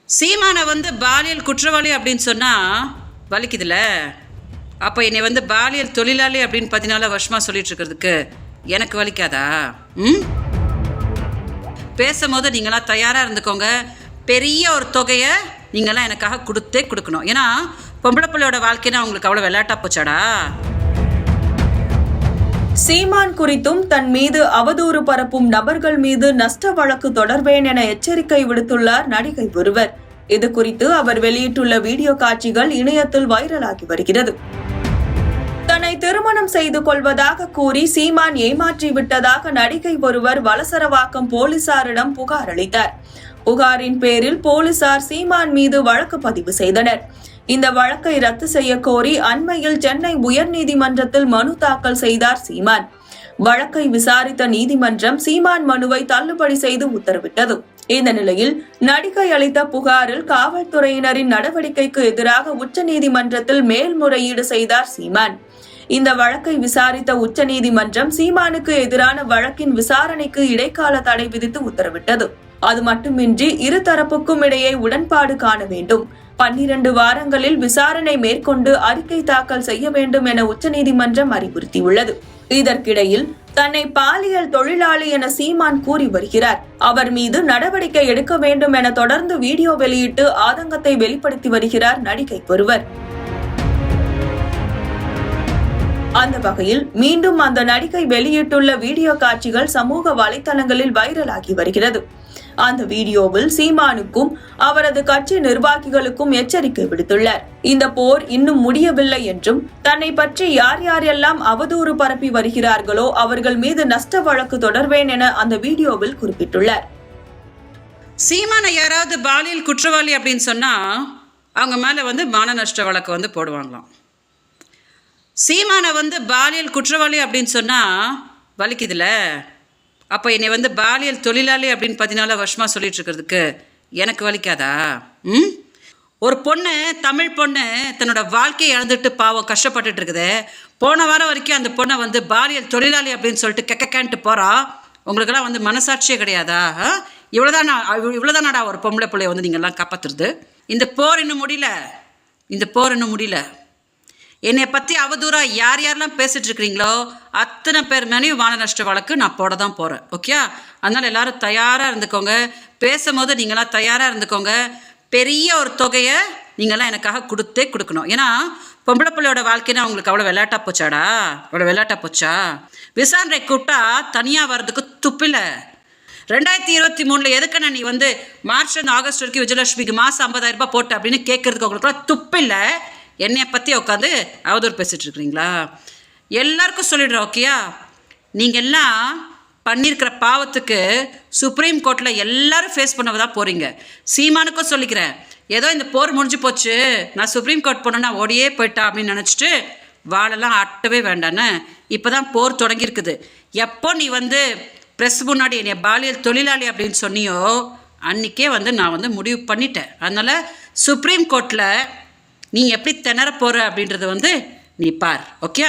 சீமானை வந்து பாலியல் குற்றவாளி அப்படின்னு சொன்னால் வலிக்குதுல்ல. அப்போ என்னை வந்து பாலியல் தொழிலாளி அப்படின்னு 14 வருஷமாக சொல்லிட்டு இருக்கிறதுக்கு எனக்கு வலிக்காதா? பேசும்போது நீங்களாம் தயாராக இருந்துக்கோங்க. பெரிய ஒரு தொகையை நீங்களாம் எனக்காக கொடுக்கணும். ஏன்னா பொம்பளை பிள்ளையோட வாழ்க்கைன்னா உங்களுக்கு அவ்வளோ விளையாட்டா போச்சாடா? சீமான் குறித்தும் தன் மீது அவதூறு பரப்பும் நபர்கள் மீது நஷ்ட வழக்கு தொடர்வேன் என எச்சரிக்கை விடுத்துள்ளார் நடிகை ஒருவர். இது குறித்து அவர் வெளியிட்டுள்ள வீடியோ காட்சிகள் இணையத்தில் வைரலாகி வருகிறது. தன்னை திருமணம் செய்து கொள்வதாக கூறி சீமான் ஏமாற்றி விட்டதாக நடிகை ஒருவர் வலசரவாக்கம் போலீசாரிடம் புகார் அளித்தார். புகாரின் பேரில் போலீசார் சீமான் மீது வழக்கு பதிவு செய்தனர். இந்த வழக்கை ரத்து செய்ய கோரி அண்மையில் சென்னை உயர்நீதிமன்றத்தில் மனு தாக்கல் செய்தார் சீமான். வழக்கை விசாரித்த நீதிமன்றம் சீமான் மனுவை தள்ளுபடி செய்து உத்தரவிட்டது. இந்த நிலையில் நடிகை அளித்த புகாரில் காவல்துறையினரின் நடவடிக்கைக்கு எதிராக உச்சநீதிமன்றத்தில் மேல்முறையீடு செய்தார் சீமான். இந்த வழக்கை விசாரித்த உச்சநீதிமன்றம் சீமானுக்கு எதிரான வழக்கின் விசாரணைக்கு இடைக்கால தடை விதித்து உத்தரவிட்டது. அது மட்டுமின்றி இருதரப்புக்கும் இடையே உடன்பாடு காண வேண்டும், 12 வாரங்களில் விசாரணை மேற்கொண்டு அறிக்கை தாக்கல் செய்ய வேண்டும் என உச்சநீதிமன்றம் அறிவுறுத்தியுள்ளது. இதற்கிடையில் தன்னை பாலியல் தொழிலாளி என சீமான் கூறி வருகிறார். அவர் மீது நடவடிக்கை எடுக்க வேண்டும் என தொடர்ந்து வீடியோ வெளியிட்டு ஆதங்கத்தை வெளிப்படுத்தி வருகிறார் நடிகை ஒருவர். அந்த வகையில் மீண்டும் அந்த நடிகை வெளியிட்டுள்ள வீடியோ காட்சிகள் சமூக வலைதளங்களில் வைரலாகி வருகிறது. அந்த வீடியோவில் சீமானுக்கும் அவரது கட்சி நிர்வாகிகளுக்கும் எச்சரிக்கை விடுத்துள்ளார். இந்த போர் இன்னும் முடியவில்லை என்றும் தன்னை பற்றி யார் யாரெல்லாம் அவதூறு பரப்பி வருகிறார்களோ அவர்கள் மீது நஷ்ட வழக்கு தொடர்வேன் என அந்த வீடியோவில் குறிப்பிட்டுள்ளார். சீமானை யாராவது பாலியல் குற்றவாளி அப்படின்னு சொன்னா அவங்க மேல வந்து மான நஷ்ட வழக்கு வந்து போடுவாங்களாம். சீமானை வந்து பாலியல் குற்றவாளி அப்படின்னு சொன்னா வலிக்குதுல்ல. அப்போ என்னை வந்து பாலியல் தொழிலாளி அப்படின்னு 14 வருஷமாக சொல்லிட்டு இருக்கிறதுக்கு எனக்கு வலிக்காதா? ஒரு பொண்ணு, தமிழ் பொண்ணு தன்னோட வாழ்க்கையை இழந்துட்டு பாவம் கஷ்டப்பட்டுட்டு இருக்குது. போன வாரம் வரைக்கும் அந்த பொண்ணை வந்து பாலியல் தொழிலாளி அப்படின்னு சொல்லிட்டு கெக்கேன்ட்டு போகிறா. உங்களுக்கெல்லாம் வந்து மனசாட்சியே கிடையாதா? இவ்வளோதானாடா ஒரு பொம்பளை பிள்ளைய வந்து நீங்கள்லாம் காப்பாற்றுறது? இந்த போர் இன்னும் முடியல. என்னை பற்றி அவதூறாக யார் யாரெல்லாம் பேசிகிட்டு இருக்கிறீங்களோ அத்தனை பேர் மேலேயும் மான நஷ்ட வழக்கு நான் போட தான் போகிறேன். ஓகே, அதனால் எல்லோரும் தயாராக இருந்துக்கோங்க. பேசும்போது நீங்களாம் தயாராக இருந்துக்கோங்க. பெரிய ஒரு தொகையை நீங்களாம் எனக்காக கொடுக்கணும். ஏன்னா பொம்பளை பிள்ளையோட வாழ்க்கைன்னா உங்களுக்கு அவ்வளோ விளையாட்டா போச்சா? விசாரணை கூப்பிட்டா தனியாக வர்றதுக்கு துப்பில்லை. 2023 எதுக்குன்னா நீ வந்து மார்ச் ஆகஸ்ட் வரைக்கும் விஜயலட்சுமிக்கு மாதம் 50,000 ரூபாய் போட்ட அப்படின்னு கேட்கறதுக்கு உங்களுக்குலாம் துப்பில்லை. என்னையை பற்றி உட்காந்து அவதூறு பேசிகிட்டு இருக்கிறீங்களா? எல்லாருக்கும் சொல்லிடுறோம். ஓகேயா, நீங்கள் எல்லாம் பண்ணியிருக்கிற பாவத்துக்கு சுப்ரீம் கோர்ட்டில் எல்லாரும் ஃபேஸ் பண்ணதான் போகிறீங்க. சீமானுக்கும் சொல்லிக்கிறேன், ஏதோ இந்த போர் முடிஞ்சு போச்சு, நான் சுப்ரீம் கோர்ட் போனேன்னா ஓடியே போயிட்டா அப்படின்னு நினச்சிட்டு வாழெல்லாம் ஆட்டவே வேண்டான்னு இப்போ தான் போர் தொடங்கியிருக்குது. எப்போ நீ வந்து ப்ரெஸ் முன்னாடி என்னை பாலியல் தொழிலாளி அப்படின்னு சொன்னியோ அன்றைக்கே வந்து நான் வந்து முடிவு பண்ணிட்டேன். அதனால் சுப்ரீம் கோர்ட்டில் நீ எப்படி திணற போகிற அப்படின்றத வந்து நீ பார். ஓகே.